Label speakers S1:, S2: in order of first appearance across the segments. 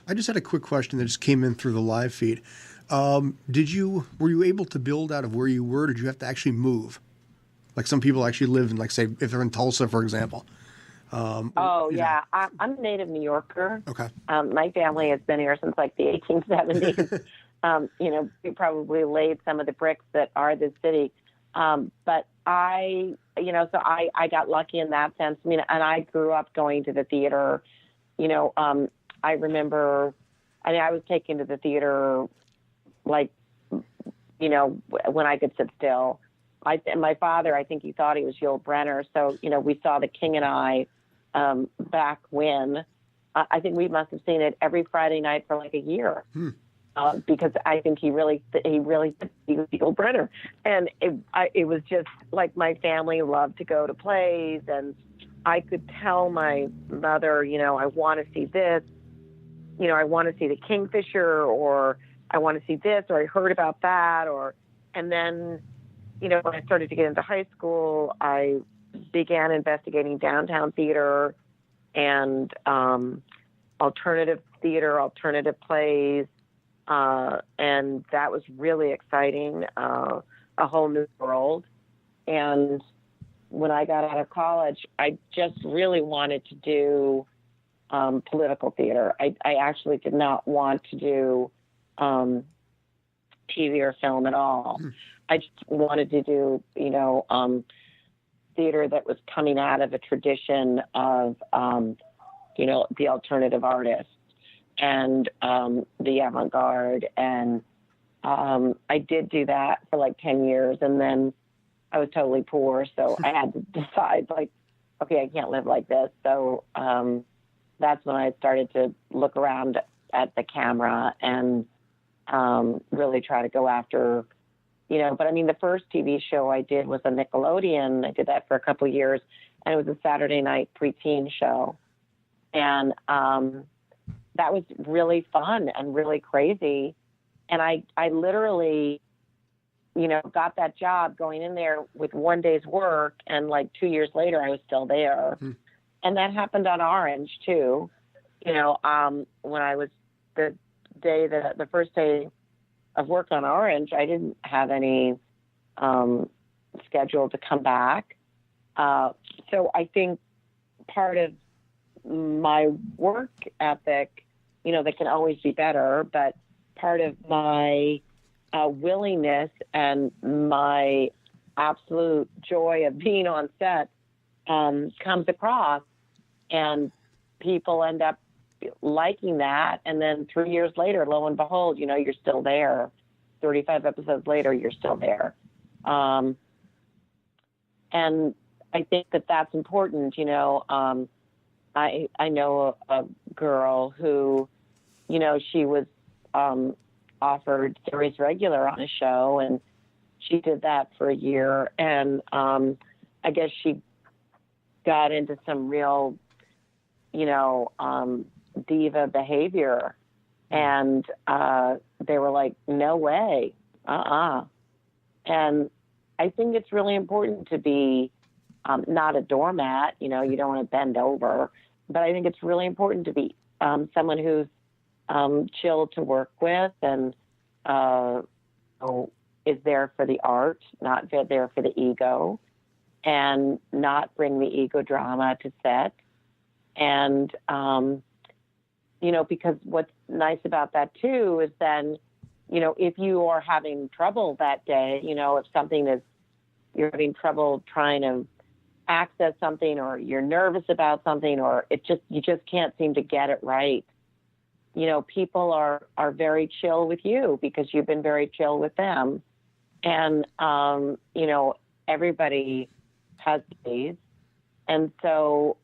S1: I just had a quick question that just came in through the live feed. Were you able to build out of where you were? Or did you have to actually move? Like some people actually live in, like, say, if they're in Tulsa, for example.
S2: Oh, yeah. I'm a native New Yorker.
S1: Okay.
S2: My family has been here since like the 1870s. We probably laid some of the bricks that are the city. But I got lucky in that sense. I mean, and I grew up going to the theater. I remember, I was taken to the theater, like, when I could sit still. My father, I think he thought he was Yul Brynner. So, we saw The King and I back when. I think we must have seen it every Friday night for like a year. Because I think he was Yul Brynner. And it was just like my family loved to go to plays, and I could tell my mother, I want to see this, I want to see The Kingfisher, or I want to see this, or I heard about that, and then, when I started to get into high school, I began investigating downtown theater and alternative theater, alternative plays. And that was really exciting, a whole new world. And when I got out of college, I just really wanted to do political theater. I actually did not want to do TV or film at all. I just wanted to do, theater that was coming out of a tradition of, the alternative artist and the avant-garde. And I did do that for like 10 years. And then I was totally poor. So I had to decide, like, okay, I can't live like this. So that's when I started to look around at the camera and really try to go after, but I mean, the first TV show I did was a Nickelodeon. I did that for a couple of years, and it was a Saturday night preteen show. And that was really fun and really crazy. And I literally, got that job going in there with one day's work. And like 2 years later, I was still there. And that happened on Orange too. When I was the first day of work on Orange, I didn't have any schedule to come back. So I think part of my work ethic, that can always be better, but part of my willingness and my absolute joy of being on set comes across, and people end up liking that. And then 3 years later, lo and behold, you're still there. 35 episodes later, you're still there. And I think that that's important. I know a girl who, she was offered series regular on a show, and she did that for a year. And I guess she got into some real, diva behavior, and they were like, no way. And I think it's really important to be not a doormat. You don't want to bend over, but I think it's really important to be someone who's chill to work with, and is there for the art, not there for the ego, and not bring the ego drama to set. And, because what's nice about that too is then, if you are having trouble that day, if you're having trouble trying to access something, or you're nervous about something, or you just can't seem to get it right. People are very chill with you because you've been very chill with them. And, everybody has days. And so,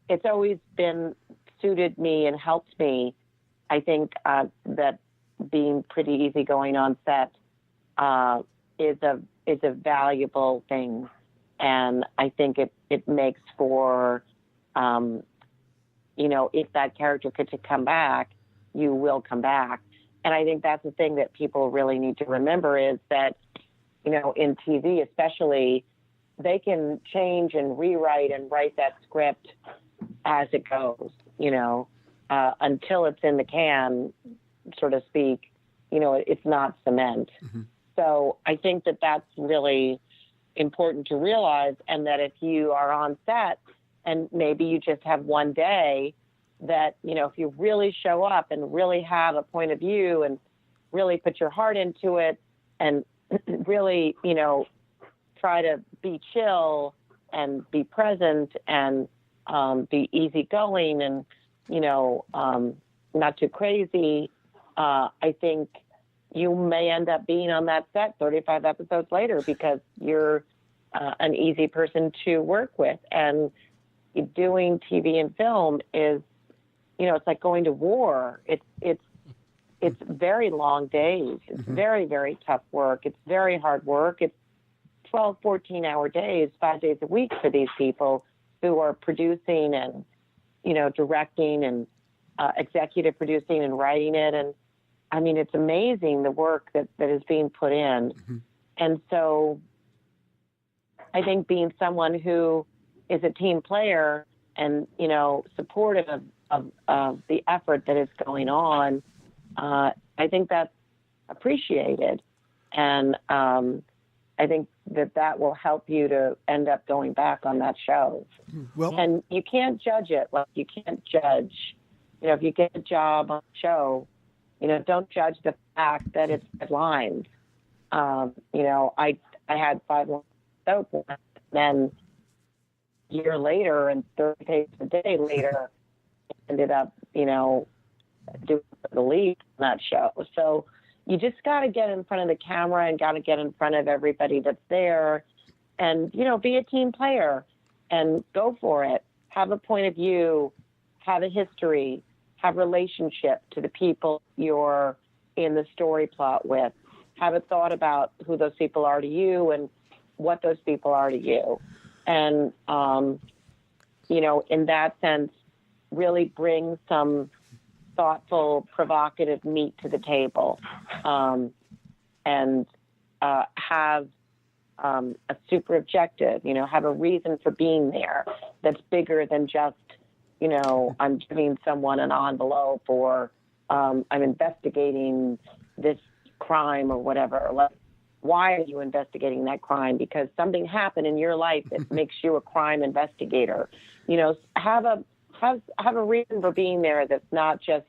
S2: it's always been suited me and helped me. I think, that being pretty easygoing on set, is a valuable thing. And I think it makes for, if that character could come back, you will come back. And I think that's the thing that people really need to remember is that, in TV especially, they can change and rewrite and write that script as it goes, until it's in the can, so to speak, it's not cement.
S1: Mm-hmm. So
S2: I think that that's really important to realize, and that if you are on set and maybe you just have one day, that, if you really show up and really have a point of view and really put your heart into it and really, try to be chill and be present and be easygoing and, not too crazy, I think you may end up being on that set 35 episodes later because you're an easy person to work with. And doing TV and film is, it's like going to war. It's very long days. It's
S1: Mm-hmm.
S2: very, very tough work. It's very hard work. It's 12, 14-hour days, 5 days a week for these people who are producing and, directing and executive producing and writing it. And I mean, it's amazing the work that is being put in.
S1: Mm-hmm.
S2: And so I think being someone who is a team player and, supportive of the effort that is going on, I think that's appreciated. And I think that will help you to end up going back on that show.
S1: Well,
S2: and you can't judge it. Like, you can't judge, if you get a job on a show, don't judge the fact that it's lines. I had 5 lines soap, and then a year later and 30 days a day later, ended up, doing the lead on that show. So you just got to get in front of the camera and got to get in front of everybody that's there and, be a team player and go for it. Have a point of view, have a history, have relationship to the people you're in the story plot with. Have a thought about who those people are to you and what those people are to you. And, in that sense, really bring some thoughtful, provocative meat to the table, and have a super objective, have a reason for being there that's bigger than just, I'm giving someone an envelope or I'm investigating this crime or whatever. Like, why are you investigating that crime? Because something happened in your life that makes you a crime investigator. Have a reason for being there that's not just,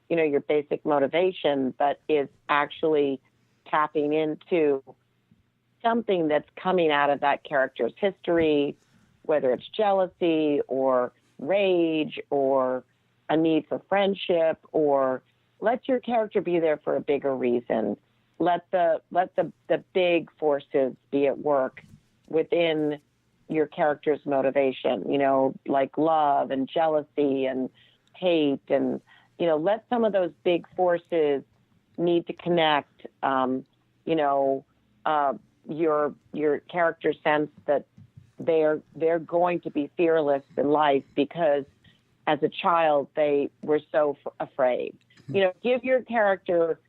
S2: your basic motivation, but is actually tapping into something that's coming out of that character's history, whether it's jealousy or rage or a need for friendship, or let your character be there for a bigger reason. Let the big forces be at work within your character's motivation, like love and jealousy and hate, and, let some of those big forces need to connect, your character sense that they're going to be fearless in life because as a child they were so afraid. Give your character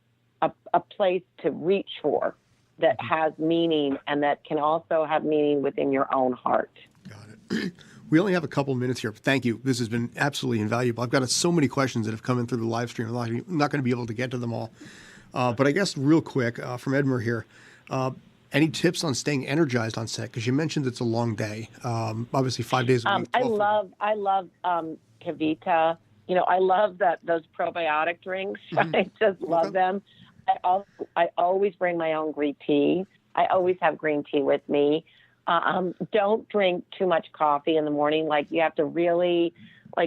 S2: a place to reach for that has meaning and that can also have meaning within your own heart.
S1: Got it. We only have a couple minutes here. Thank you. This has been absolutely invaluable. I've got so many questions that have come in through the live stream. I'm not going to be able to get to them all. But I guess real quick, from Edmer here, any tips on staying energized on set? Because you mentioned it's a long day. Obviously 5 days a week.
S2: I love Kavita. I love those probiotic drinks.
S1: Mm-hmm.
S2: I just love them. I always bring my own green tea. I always have green tea with me. Don't drink too much coffee in the morning. Like, you have to really,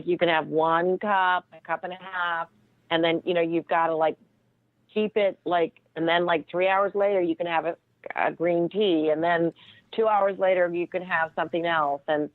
S2: you can have 1 cup, a cup and a half, and then, you've got to keep it and then 3 hours later you can have a green tea, and then 2 hours later you can have something else, and,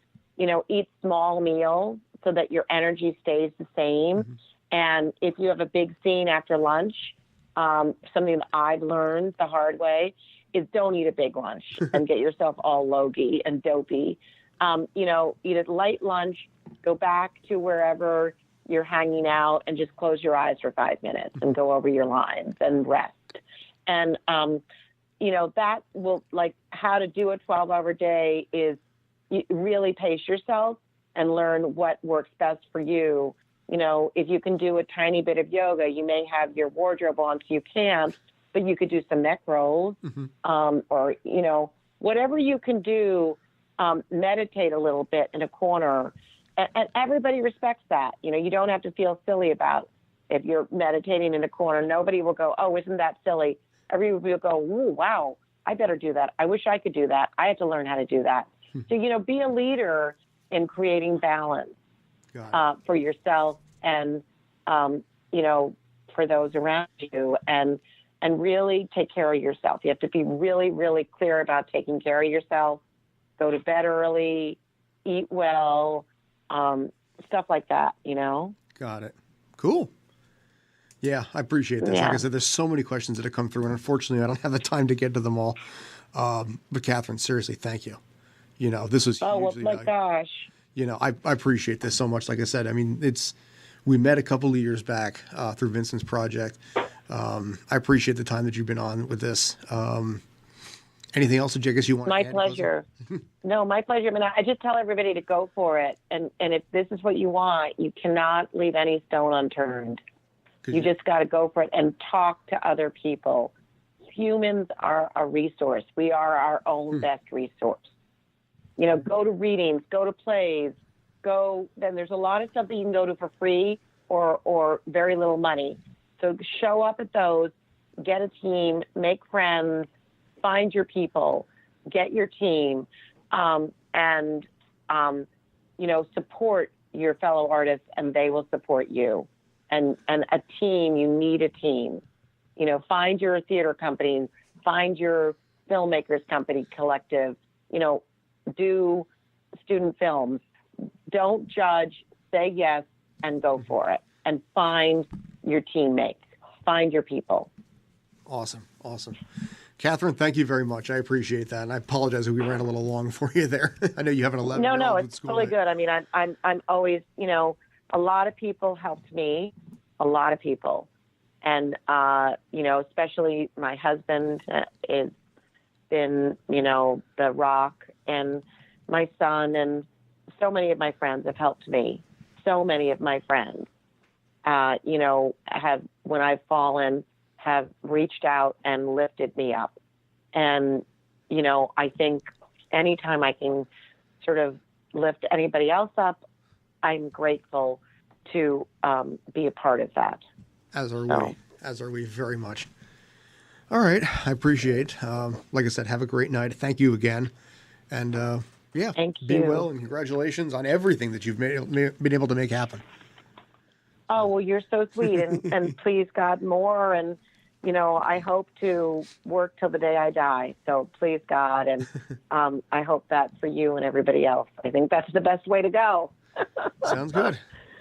S2: eat small meals so that your energy stays the same. Mm-hmm. And if you have a big scene after lunch, something that I've learned the hard way is don't eat a big lunch and get yourself all logy and dopey. Eat a light lunch, go back to wherever you're hanging out and just close your eyes for 5 minutes and go over your lines and rest. And, that will, how to do a 12-hour day is you really pace yourself and learn what works best for you if you can do a tiny bit of yoga, you may have your wardrobe on, so you can't, but you could do some neck rolls, or, whatever you can do, meditate a little bit in a corner. And everybody respects that. You don't have to feel silly about if you're meditating in a corner. Nobody will go, oh, isn't that silly? Everybody will go, ooh, wow, I better do that. I wish I could do that. I have to learn how to do that. So, be a leader in creating balance for yourself and, for those around you, and really take care of yourself. You have to be really, really clear about taking care of yourself. Go to bed early, eat well, stuff like that,
S1: Got it. Cool. Yeah, I appreciate this.
S2: Yeah.
S1: Like I said, there's so many questions that have come through, and unfortunately, I don't have the time to get to them all. But Catherine, seriously, thank you. This was hugely
S2: my gosh.
S1: I appreciate this so much. Like I said, I mean, we met a couple of years back through Vincent's project. I appreciate the time that you've been on with this. Anything else that I guess you want
S2: My
S1: to add?
S2: pleasure. No, my pleasure. I mean, I just tell everybody to go for it. And if this is what you want, you cannot leave any stone unturned. You just got to go for it and talk to other people. Humans are a resource. We are our own best resource. Go to readings, go to plays, then there's a lot of stuff that you can go to for free or very little money. So show up at those, get a team, make friends, find your people, get your team, and support your fellow artists, and they will support you. And a team, you need a team. Find your theater company, find your filmmakers company collective, do student films. Don't judge, say yes, and go for it. And find your teammates, find your people.
S1: Awesome. Catherine, thank you very much. I appreciate that. And I apologize if we ran a little long for you there. I know you have an 11-year-old
S2: No,
S1: at
S2: it's
S1: school.
S2: really good. I mean, I'm always, a lot of people helped me, a lot of people. And, especially my husband has been, the rock, and my son, and so many of my friends have helped me. So many of my friends, when I've fallen, have reached out and lifted me up. And, I think anytime I can sort of lift anybody else up, I'm grateful to be a part of that.
S1: As are we very much. All right. I appreciate, like I said, have a great night. Thank you again. And
S2: Thank
S1: be
S2: you.
S1: well, and congratulations on everything that you've been able to make happen.
S2: Oh, well, you're so sweet, and please, God, more. And, I hope to work till the day I die. So please, God. And I hope that for you and everybody else. I think that's the best way to go.
S1: Sounds good.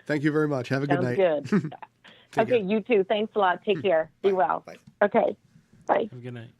S1: Thank you very much. Have a good night.
S2: Sounds good. Okay,
S1: care.
S2: you too. Thanks a lot. Take care. Be well.
S1: Bye.
S2: Okay. Bye.
S3: Have a good night.